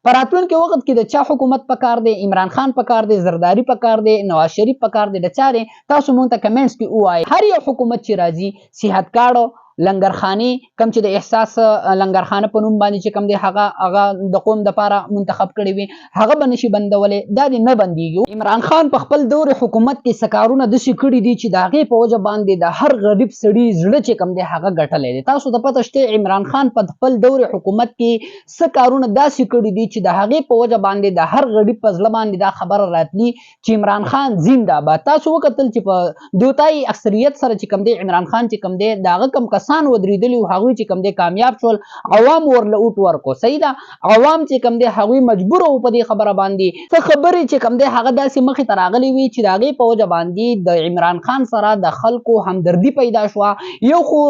په راتلونکي وخت کې د چا حکومت پکار دی؟ عمران خان پکار دی، زرداری پکار دی، نواز شریف پکار دی؟ د چا دی؟ تاسو مونږ ته کمنټس کې ووایئ. هر یو حکومت چې راځي صحت کارت لنګرخاني کم چې د احساس لنګرخانه په نوم باندې چې کم دی هغه د قوم د پاره منتخب کړي وي هغه به نشي بندولې، دا دې نه بندیږي. عمران خان په خپل دور حکومت کې سکارونه داسې کړي دي چې د هغې په وجه باندې د هر غریب سړي زړه چې کم دی هغه ګټلی دی. تاسو ته پته شته عمران خان په خپل دور حکومت کې سکارونه داسې کړي دي چې د هغې په وجه باندې د هر غریب په زړه باندې دا خبره راتلی چې عمران خان زنده باد. تاسو وکتل چې په دوتای اکثریت سره چې کم دی عمران خان چې کم دی د هغه کم کسان ودرېدلي وو هغوی چې کم دی کامیاب شول، عوام ورله اوټ ورکړو. صحیح ده، عوام چې کم دی هغوی مجبور وو په دې خبره باندې. څه خبرې چې کم دی هغه داسې مخې ته راغلي وي چې د هغې په وجه باندې د عمران خان سره د خلکو همدردي پیدا شوه. یو خو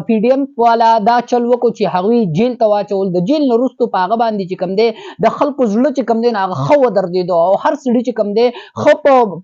پی ډي ایم والا دا چل وکړو چې هغوی جیل ته واچول، د جیل نه وروستو په هغه باندې چې کم دی د خلکو زړه چې کم دی نو هغه ښه ودرېدو او هر سړي چې کم دی ښه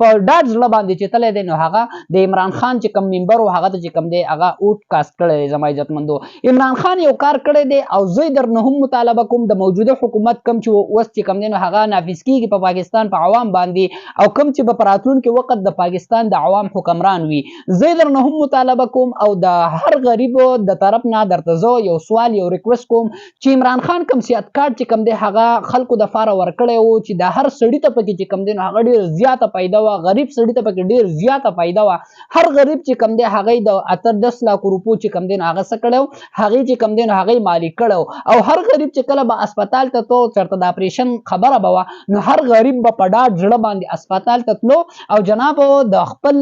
په ډاډ زړه باندې چې تللی دی نو هغه د عمران خان چې کم ممبر و هغه ته چې کم دی هغه اوټ کاست کړی دی. زما عزتمندو عمران خان یو کار کړی دی او زه در نه هم مطالبه کوم د موجوده حکومت کم چې اوس چې کم دی نو هغه نافذ کیږي په پاکستان په عوام باندې او کم چې په راتلونکي وخت د پاکستان د عوام حکمران وي. زه در نه هم مطالبه کوم او د هر غریب د طرف نه درته زه یو سوال یو ریکوست کوم چې عمران خان کم صحت کارت چې کم دی هغه خلکو د فاره ورکړی و چې د هر سړي ته پکې چې کم دی نو هغه ډېر زیاته پیدا وه، غریب سړي ته پکې ډېر زیاته پیدا وه. هر غریب چې کم دی هغې د 8-10 لک روپو چې کم دی نو هغه څه کړی و هغې چې کم دی نو هغې مالي کړی او هر غریب چې کله به اسپتال ته تلو چېرته د اپریشن خبره به وه نو هر غریب به په ډاډ زړه باندې اسپتال ته تلو او جناب د خپل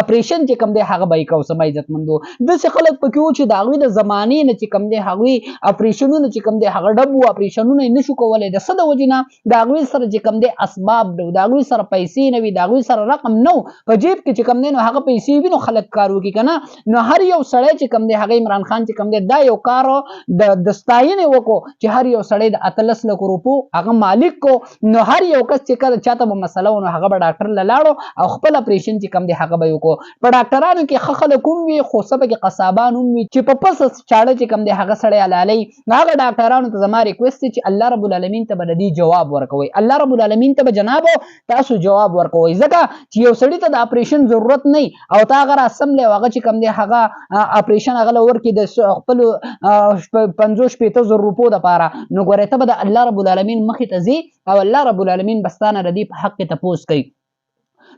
اپریشن چې کم دی هغه به یې کو. زما عزتمندو داسې خلک پکې وو چې د هغوی د زمانې نه چې کم دی هغوی اپریشنونه چې کم دی هغه ډب وو، اپریشنونه یې نشو کولی د څه د وجې نه د هغوی سره چې کم دی اسباب نه وو، د هغوی سره پیسې نه وي، د هغوی سره رقم نه و په جیب کې چې کم دی نو هغه پیسې وي نو خلک کار وکړي که نه. نو هر یو سړی چې کم دی هغه عمران خان چې کم دی دا یو کار د ستاینې وکړو چې هر یو سړی د 18 لکو روپو هغه مالک کو. نو هر یو کس چې کله چاته به مسله و نو هغه به ډاکټر له لاړو او خپل اپریشن چې کم دی هغه به یې وکړو. په ډاکټرانو کې ښه خلک هم وي خو څه پکې قصابان هم وي چې په پسه چاړه چې کم دی هغه سړی حلالوي. نو هغه ډاکټرانو ته زما ریکوست دی چې الله رب العالمین ته به د دې جواب ورکوئ، الله رب العالمین ته به جنابو تاسو جواب ورکوئ ځکه چې یو سړي ته د اپریشن ضرورت نه او تا هغه راسملی او هغه چې کم دی هغه اپریشن هغه له ورکړي د خپلو 50-60 زره روپو دپاره نو ګورې ته به د الله رب العالمین مخې ته ځې او الله رب العالمین به ستا نه د دې په حق کې تپوس کوي.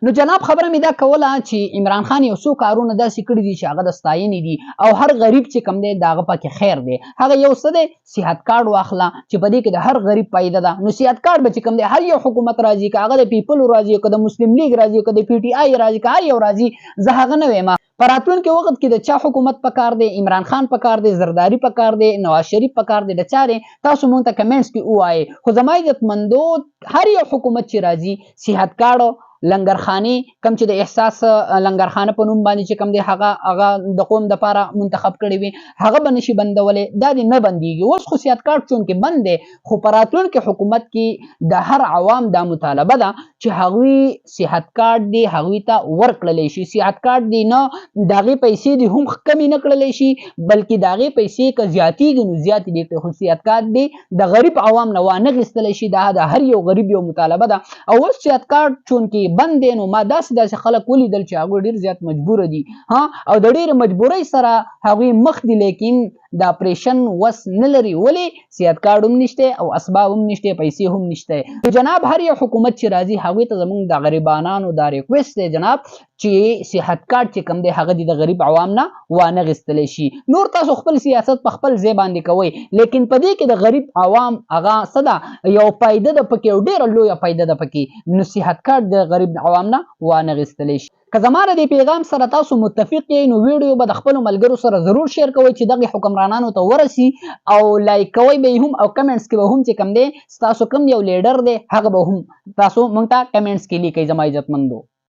نو جناب خبره مې دا کوله چې عمران خان یو څو کارونه داسې کړي دي چې هغه د ستاینې دي او هر غریب چې کم دی د هغه پکې خیر دی. هغه یو څه دی صحت کارت واخله چې په دې کې د هر غریب فایده ده. نو صحت کارت به چې کم دی هر یو حکومت راځي که هغه د پیپلو راځي که د مسلم لیگ راځي که د پی ټي آی راځي که هر یو راځي زه هغه نه وایم. په راتلونکي وخت کې د چا حکومت پکار دی؟ عمران خان پکار دی، زرداری پکار دی، نواز شریف پکار دی؟ د چا دی؟ تاسو مونږ ته کمنټس کې ووایئ. خو زما عزتمندو هر یو حکومت چې راځي صحت کارت لنګرخاني کم چې د احساس لنګرخانه په نوم باندې چې کم دی هغه د قوم دپاره منتخب کړي وي هغه به نشي بندولی، دا دې نه بندیږي. اوس خو صحت کارت چونکې بند دی خو په راتلونکي حکومت کې د هر عوام دا مطالبه ده چې هغوی صحت کارت دی هغوی ته ورکړلی شي. صحت کارت دی نه د هغې پیسې دې هم کمې نه کړلی شي بلکې د هغې پیسې که زیاتېږي نو زیاتې دي خو صحت کارت دی د غریب عوام نه وانخیستلی شي. دا د هر یو غریب یو مطالبه ده او اوس صحت کارت چونکې بند دی نو ما داسې خلک ولیدل چې هغوی ډېر زیات مجبوره دي او د ډېرې مجبورۍ سره هغوی مخ دي لیکن د اپریشن وس نه لري. ولې صحت کارت هم نشته او اسباب هم نشته پیسې هم نشته. جناب هر یو حکومت چې راځي هغوی ته زموږ د غریبانانو دا ریکویسټ دی جناب چې صحت کارت چې کم دی هغه د غریب عوام نه وانخیستلی شي. نور تاسو خپل سیاست په خپل ځای باندې کوئ لیکن په دې کې د غریب عوام هغه څه ده یو فایده ده پکې او ډېره لویه فایده ده پکې. نو صحت کارت د غریب عوام نه وانخیستلی شي. که زما د دې پیغام سره تاسو متفق یې نو ویډیو به د خپلو ملګرو سره ضرور شیر کوئ چې دغې حکمرانانو ته ورسي او لایک کوئ به یې هم او کمنټس کې به هم چې کم دی ستاسو کم یو لیډر دی هغه به هم تاسو موږ ته کمنټس کې لیکئ. زما عزتمندو